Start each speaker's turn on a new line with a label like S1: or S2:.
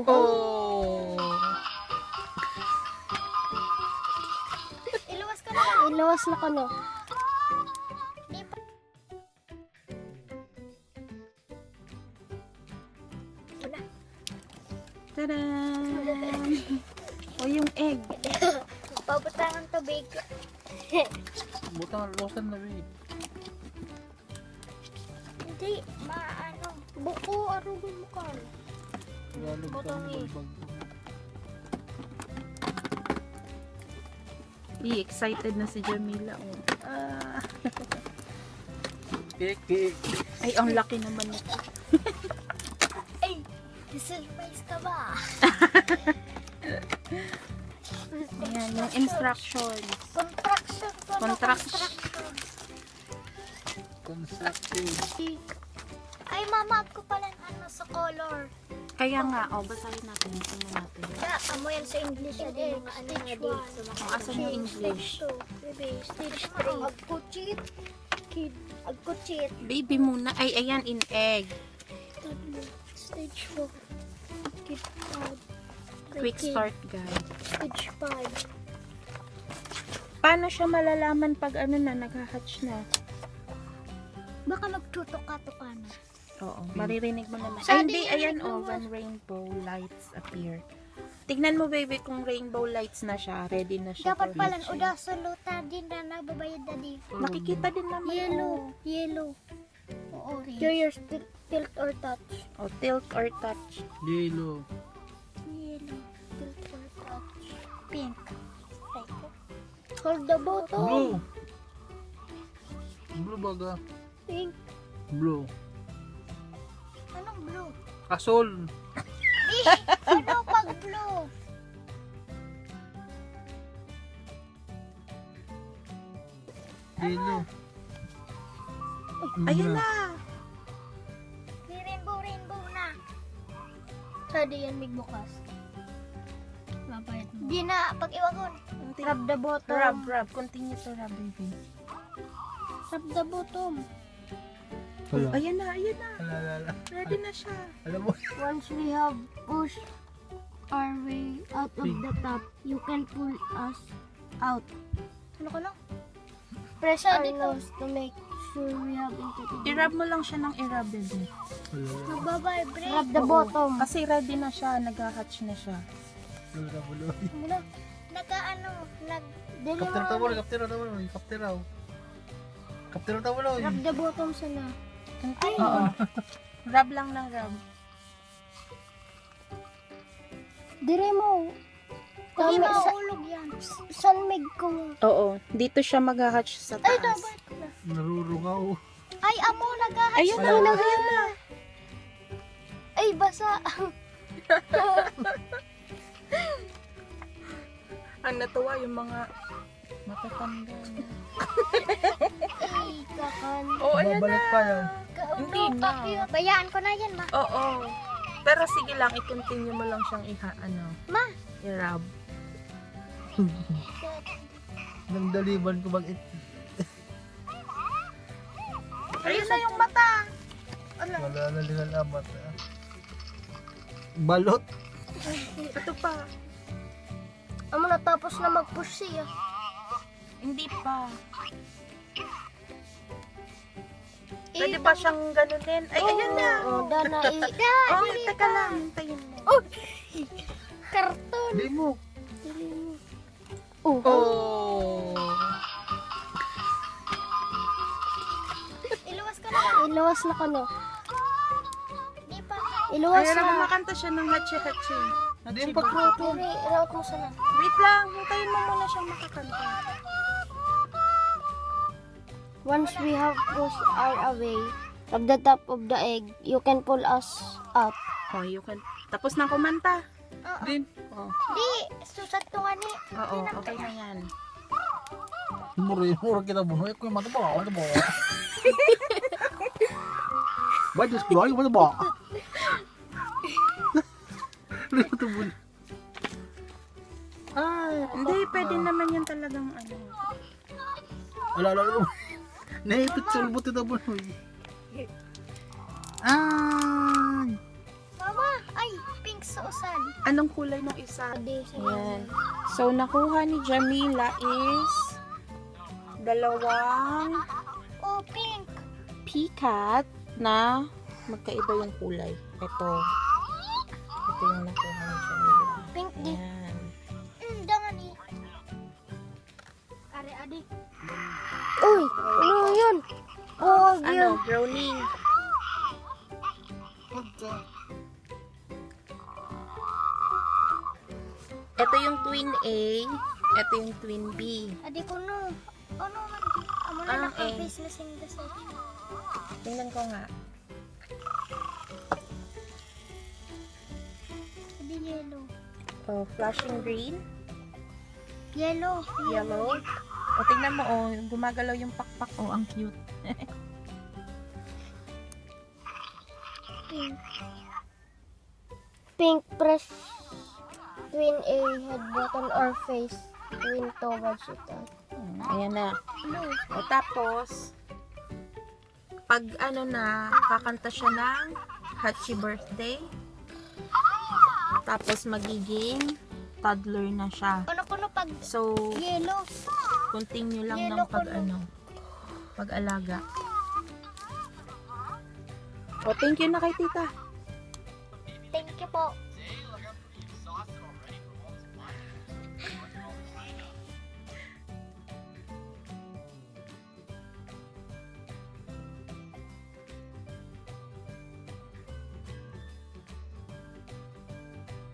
S1: Oh!
S2: Iluwas ka na lang.
S3: Iluwas na ko no.
S2: Di pa. Wala.
S1: Tada! O yung egg.
S2: Pabutangan tubig.
S4: Butang losan na rin.
S2: Hindi, maano. Buko, arugon mo ka.
S4: Galog ka
S2: Butang
S4: ng
S2: eh.
S4: balbag.
S1: Excited na si Jamila. Oh. Ah.
S4: Cake.
S1: Ay, ang laki naman ito.
S2: Ay, surprise ka ba?
S1: Ayan, yung instructions.
S2: Contraction.
S1: Contraction.
S4: Constructive.
S2: Ay, mama ko pala ano sa color.
S1: Kaya nga, basahin natin. Tingnan natin.
S2: Kaya, amo yan sa English. Stage 1.
S1: Asan yung English?
S2: Stage 3. Agkuchit. Kid. Agkuchit.
S1: Baby muna. Ay, ayan, in egg.
S2: Stage 4. Kid 5.
S1: Quick start guide.
S2: Stage 5.
S1: Paano siya malalaman pag ano na, nag-hatch na?
S2: Baka magtutuka-tuka na.
S1: Oo, maririnig mo naman.
S2: Sa
S1: Ay, hindi,
S2: atin,
S1: ayan,
S2: narinig mo.
S1: when rainbow lights appear. Tignan mo, baby, kung rainbow lights na siya, ready na siya
S2: Dapat
S1: for
S2: pala,
S1: hatching.
S2: uda sulutan din na nababayad na di.
S1: Makikita din naman.
S2: Yellow. O orange. Curious tilt or touch.
S1: Oh, tilt or touch.
S4: Yellow.
S2: Yellow. Tilt or touch. Pink. Hold the bottle.
S4: Blue. Blue baga.
S2: Pink.
S4: Blue.
S2: Anong blue?
S4: Asol.
S2: Ano pag blue?
S4: Yellow.
S1: Ayan na!
S2: May rainbow na. Sadi yan may bukas. Babayad mo. Di na, pag iwagon. Rub the bottom.
S1: Rub. Continue to rub, baby.
S2: Rub the bottom.
S4: Wala.
S1: Ayan na.
S4: Alala.
S1: Ready na siya.
S4: Alam mo.
S3: Once we have pushed our way out of the top, you can pull us out.
S2: Ano ka lang?
S3: Press
S2: Ah,
S3: our
S2: dito.
S3: nose to make sure we have into the
S1: I-rub mo lang siya ng i-rub, baby.
S4: Wala.
S2: Magbabibrate.
S3: Rub the
S1: Oo.
S3: bottom.
S1: Kasi ready na siya, nag-hatch na siya.
S4: Wala.
S2: Mula. Nag-ano,
S4: Kaptero tamo na. Kaptero tamo na.
S3: Rub the bottom sana.
S1: Oo. Rub lang ng rub.
S3: Dire mo.
S2: Hindi
S3: Tama,
S2: maulog yan.
S3: San meg ko.
S1: Oo. Dito siya mag-hatch sa
S2: Ay,
S1: taas.
S2: dapat na.
S4: Narurungaw.
S2: Ay, amo, nag-hatch
S1: Ayun
S2: na.
S1: na.
S2: Ay, basa.
S1: Ang natuwa yung mga matatanda.
S2: Ay, kakan.
S1: Oh, ayan na.
S4: Babalik pa yan.
S1: Hindi na.
S2: Bayaan ko na yan, ma.
S1: Oo. Pero sige lang, i-continue mo lang siyang
S2: Ma.
S1: i-rub.
S4: Nang daliban ko mag
S1: Ayun na yung mata.
S4: Wala na linalamat. Balot.
S1: Ito pa.
S3: Amo natapos na mag-push siya.
S1: Hindi pa. Pwede pa siyang ganunin. Ay, ayan na.
S3: Oh, dana
S1: Oh, teka lang. Hintayin mo.
S2: Karton.
S4: Hindi mo.
S1: Oh.
S2: Iluwas ka na lang.
S3: Iluwas na ko no.
S2: Di pa.
S3: Iluwas
S1: Ayan na,
S3: na.
S1: kumakanta siya ng hachi-hachi.
S4: Hindi yung pagkroto.
S3: Dire, irawat mo sana.
S1: Wait lang. Hintayin mo muna siyang makakanta.
S3: Once we have pushed our way of the top of the egg, you can pull us out.
S1: Oh, you can. Tapos na kumanta.
S4: Din.
S1: Oh.
S2: Di, susat to nga ni.
S1: Oo, okay na yan.
S4: Mura kita mo. Ko yung mata ba? Ba, just blow yung mata ba? Ito mo.
S1: Hindi, pwede naman yan talagang ano.
S4: Alala. Naipit sa ulbot ito mo. Ay!
S2: Mama, ay, pink usad.
S1: Anong kulay ng isa?
S2: Adi sa
S1: Ayan. So, nakuha ni Jamila is dalawang
S2: Oh, pink.
S1: peacat na magkaiba yung kulay. Ito. Ito yung nakuha ni Jamila.
S2: Pink di.
S1: Ayan.
S2: Dangan eh. Are adi.
S3: Uy, ano yun? Oh,
S1: Ano? Browning. Ito yung twin A. Ito yung twin B.
S2: Adi ko no. Ano man. Amo na
S1: Ah,
S2: naka-face na sing the set.
S1: Tingnan ko nga.
S2: Adi yellow.
S1: Oh, flashing green.
S2: Yellow.
S1: Yellow. O, tingnan mo, oh, gumagalaw yung pakpak. Oh, ang cute.
S2: Pink.
S3: Pink, press twin A, head button or face. Twin towards it.
S1: Ayan na.
S2: Blue.
S1: O, tapos, pag ano na, kakanta siya ng Happy Birthday. Tapos, magiging toddler na siya.
S2: Ano ko no pag
S1: So,
S2: yellow.
S1: continue lang
S2: Yellow
S1: ng pag
S2: ko na.
S1: ano, pag-alaga. O, thank you na kay tita.
S2: Thank you po.